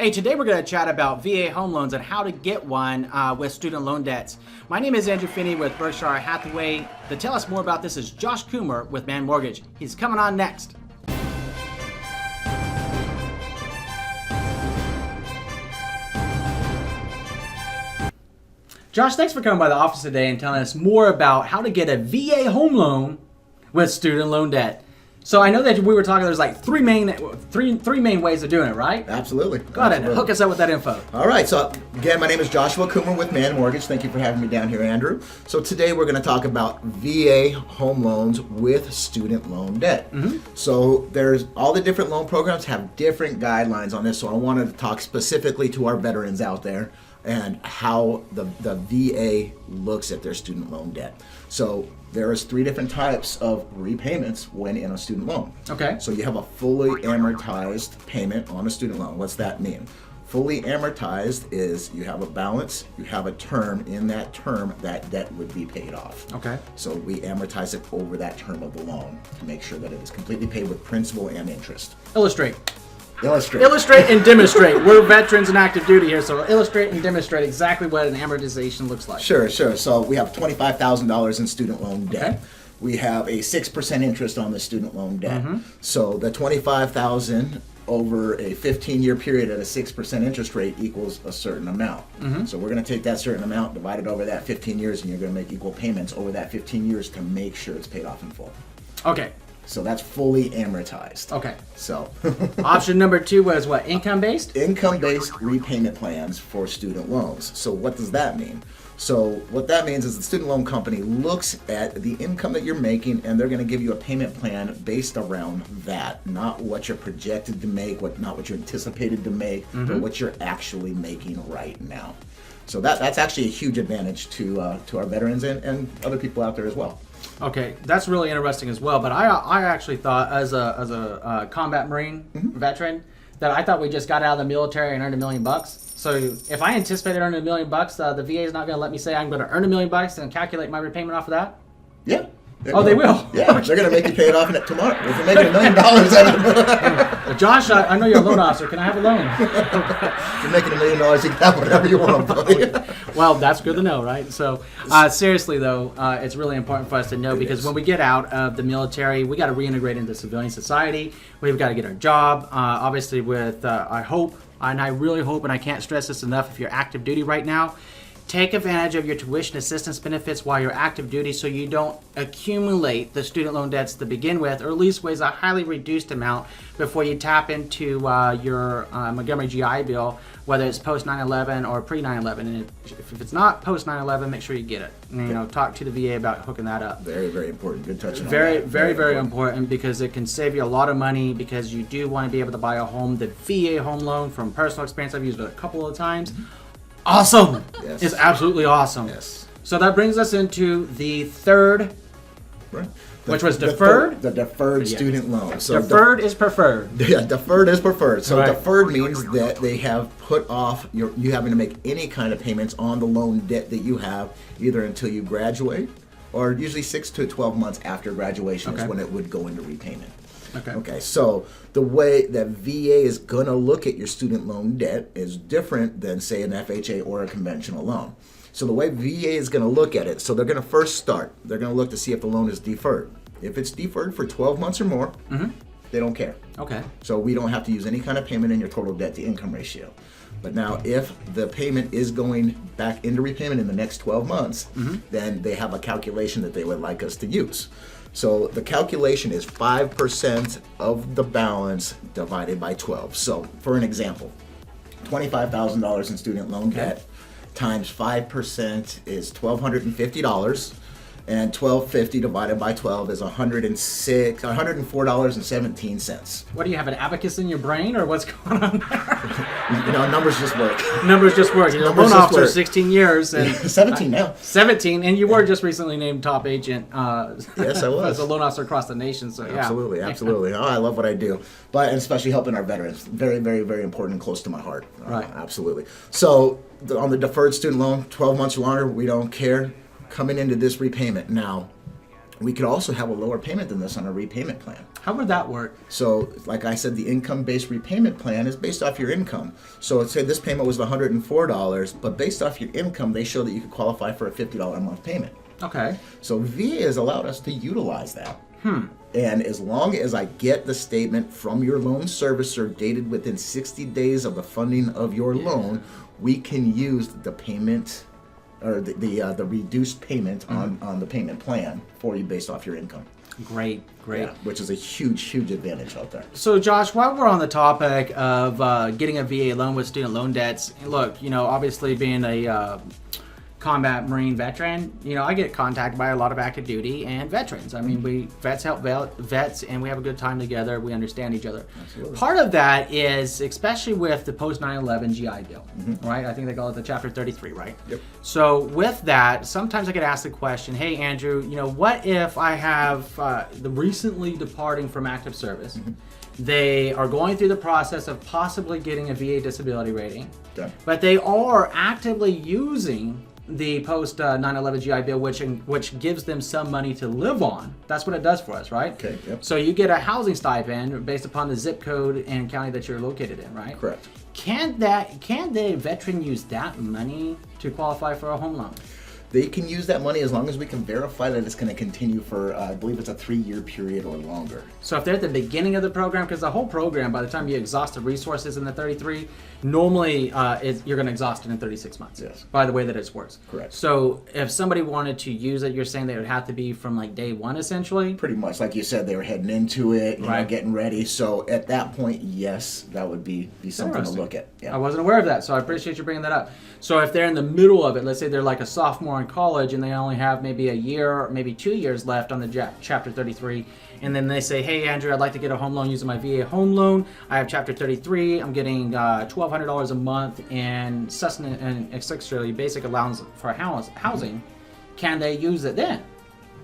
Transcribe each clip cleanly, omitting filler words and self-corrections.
Hey, today we're going to chat about VA home loans and how to get one with student loan debts. My name is Andrew Finney with Berkshire Hathaway. To tell us more about this is Josh Coomer with Man Mortgage. He's coming on next. Josh, thanks for coming by the office today and telling us more about how to get a VA home loan with student loan debt. So I know that we were talking, there's like three main ways of doing it, right? Absolutely. Go ahead and hook us up with that info. All right. So again, my name is Joshua Coomer with Man Mortgage. Thank you for having me down here, Andrew. So today we're going to talk about VA home loans with student loan debt. So there's all the different loan programs have different guidelines on this. So I wanted to talk specifically to our veterans out there and how the VA looks at their student loan debt. So there is three different types of repayments when in a student loan. Okay. So you have a fully amortized payment on a student loan. What's that mean? Fully amortized is you have a balance, you have a term. In that term, that debt would be paid off. Okay. So we amortize it over that term of the loan to make sure that it is completely paid with principal and interest. Illustrate Illustrate and demonstrate. We're veterans in active duty here, so illustrate and demonstrate exactly what an amortization looks like. Sure. So we have $25,000 in student loan debt. Okay. We have a 6% interest on the student loan debt. So the $25,000 over a 15-year period at a 6% interest rate equals a certain amount. So we're going to take that certain amount, divide it over that 15 years, and you're going to make equal payments over that 15 years to make sure it's paid off in full. Okay. So that's fully amortized. Okay. So Option number 2 was what? Income-based? Income-based repayment plans for student loans. So what does that mean? So what that means is the student loan company looks at the income that you're making, and they're going to give you a payment plan based around that, not what you're projected to make, not what you're anticipated to make, but what you're actually making right now. So that's actually a huge advantage to our veterans and other people out there as well. Okay, that's really interesting as well. But I actually thought, as a combat Marine veteran, that I thought we just got out of the military and earned $1 million. So if I anticipated earning $1 million, the VA is not going to let me say I'm going to earn $1 million and calculate my repayment off of that. Yeah. They will. Yeah, they're going to make you pay it off tomorrow. If you're making $1 million out of it. Josh, I know you're a loan officer. Can I have a loan? If you're making $1 million, you can have whatever you want, buddy. Well, that's good to know, right? So, seriously, though, it's really important for us to know because when we get out of the military, we got to reintegrate into civilian society. We've got to get our job. Obviously, with I hope, and I really hope, and I can't stress this enough, if you're active duty right now, take advantage of your tuition assistance benefits while you're active duty so you don't accumulate the student loan debts to begin with, or at least raise a highly reduced amount before you tap into your Montgomery GI Bill, whether it's post 9/11 or pre 9/11. And if it's not post 9/11, make sure you get it. And, talk to the VA about hooking that up. Very, very important. Good touch on very, that. very important because it can save you a lot of money because you do want to be able to buy a home. The VA home loan, from personal experience, I've used it a couple of times. Awesome. Yes. It's absolutely awesome. Yes. So that brings us into the third, Right. which was deferred. The deferred student loan. So Deferred is preferred. Yeah, deferred is preferred. So Right. deferred means that they have put off you having to make any kind of payments on the loan debt that you have, either until you graduate or usually 6 to 12 months after graduation is when it would go into repayment. Okay, so the way that VA is going to look at your student loan debt is different than, say, an FHA or a conventional loan. So the way VA is going to look at it, so they're going to first start, they're going to look to see if the loan is deferred. If it's deferred for 12 months or more, they don't care. Okay. So we don't have to use any kind of payment in your total debt to income ratio. But now if the payment is going back into repayment in the next 12 months, then they have a calculation that they would like us to use. So the calculation is 5% of the balance divided by 12. So for an example, $25,000 in student loan debt times 5% is $1,250. And $1,250 divided by 12 is $104.17. What do you have, an abacus in your brain, or what's going on there? Numbers just work. Numbers just work. You're a loan officer, 16 years. And 17 now. 17, and you were just recently named top agent. Yes, I was. As a loan officer across the nation. So yeah. Absolutely. Oh, I love what I do, but especially helping our veterans. Very, very, very important and close to my heart. Right. Absolutely. So on the deferred student loan, 12 months or longer, we don't care. Coming into this repayment now, We could also have a lower payment than this on a repayment plan. How would that work? So, like I said, the income-based repayment plan is based off your income. So, let's say this payment was $104, but based off your income, they show that you could qualify for a $50 a month payment. Okay. So, VA has allowed us to utilize that. And as long as I get the statement from your loan servicer dated within 60 days of the funding of your loan, we can use the payment or the reduced payment on the payment plan for you based off your income. Great. Yeah, which is a huge advantage out there. So, Josh, while we're on the topic of getting a VA loan with student loan debts, look, obviously being a combat Marine veteran, I get contacted by a lot of active duty and veterans. I mean, vets help vets, and we have a good time together. We understand each other. Absolutely. Part of that is, especially with the post 9/11 GI Bill, right? I think they call it the Chapter 33, right? Yep. So with that, sometimes I get asked the question, hey, Andrew, what if I have the recently departing from active service? They are going through the process of possibly getting a VA disability rating, but they are actively using the post 9/11 GI Bill, which gives them some money to live on. That's what it does for us, right? Okay. Yep. So you get a housing stipend based upon the zip code and county that you're located in, right? Correct. Can the veteran use that money to qualify for a home loan? They can use that money as long as we can verify that it's going to continue for, I believe it's a 3-year period or longer. So if they're at the beginning of the program, because the whole program, by the time you exhaust the resources in the 33, normally you're going to exhaust it in 36 months. Yes. By the way that it works. Correct. So if somebody wanted to use it, you're saying they would have to be from like day one, essentially? Pretty much. Like you said, they were heading into it, Right. getting ready. So at that point, yes, that would be something to Interesting. look at. Yeah. I wasn't aware of that, so I appreciate you bringing that up. So if they're in the middle of it, let's say they're like a sophomore in college and they only have maybe a year or maybe 2 years left on the Chapter 33, and then they say, hey, Andrew, I'd like to get a home loan using my VA home loan. I have Chapter 33. I'm getting $1,200 a month in sustenance and essentially basic allowance for housing. Can they use it then?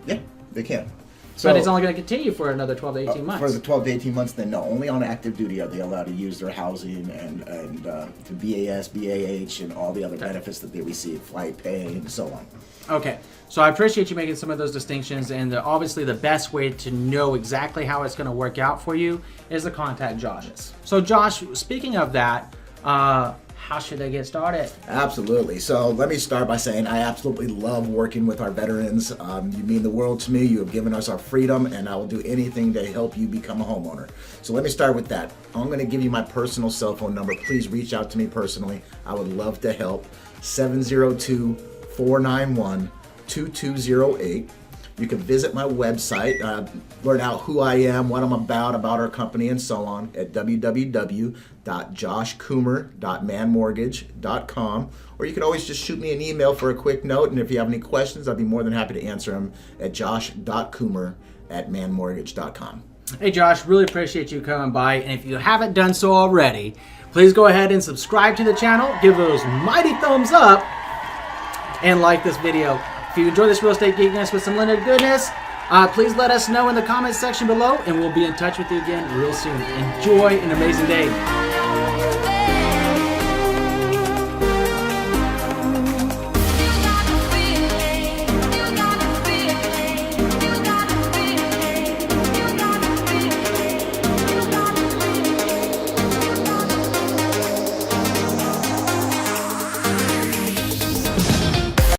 Yeah, they can. So, But it's only going to continue for another 12 to 18 months. For the 12 to 18 months, then no. Only on active duty are they allowed to use their housing and the BAS, BAH, and all the other benefits that they receive, flight pay, and so on. Okay, so I appreciate you making some of those distinctions, and obviously the best way to know exactly how it's going to work out for you is to contact Josh. Yes. So Josh, speaking of that, how should they get started? Absolutely. So let me start by saying I absolutely love working with our veterans. You mean the world to me. You have given us our freedom, and I will do anything to help you become a homeowner. So let me start with that. I'm going to give you my personal cell phone number. Please reach out to me personally. I would love to help. 702-491-2208. You can visit my website, learn out who I am, what I'm about our company, and so on at www.joshcoomer.manmortgage.com. Or you can always just shoot me an email for a quick note, and if you have any questions, I'd be more than happy to answer them at josh.coomer@manmortgage.com. Hey Josh, really appreciate you coming by, and if you haven't done so already, please go ahead and subscribe to the channel, give those mighty thumbs up, and like this video. If you enjoy this real estate geekness with some limited goodness, please let us know in the comments section below, and we'll be in touch with you again real soon. Enjoy an amazing day.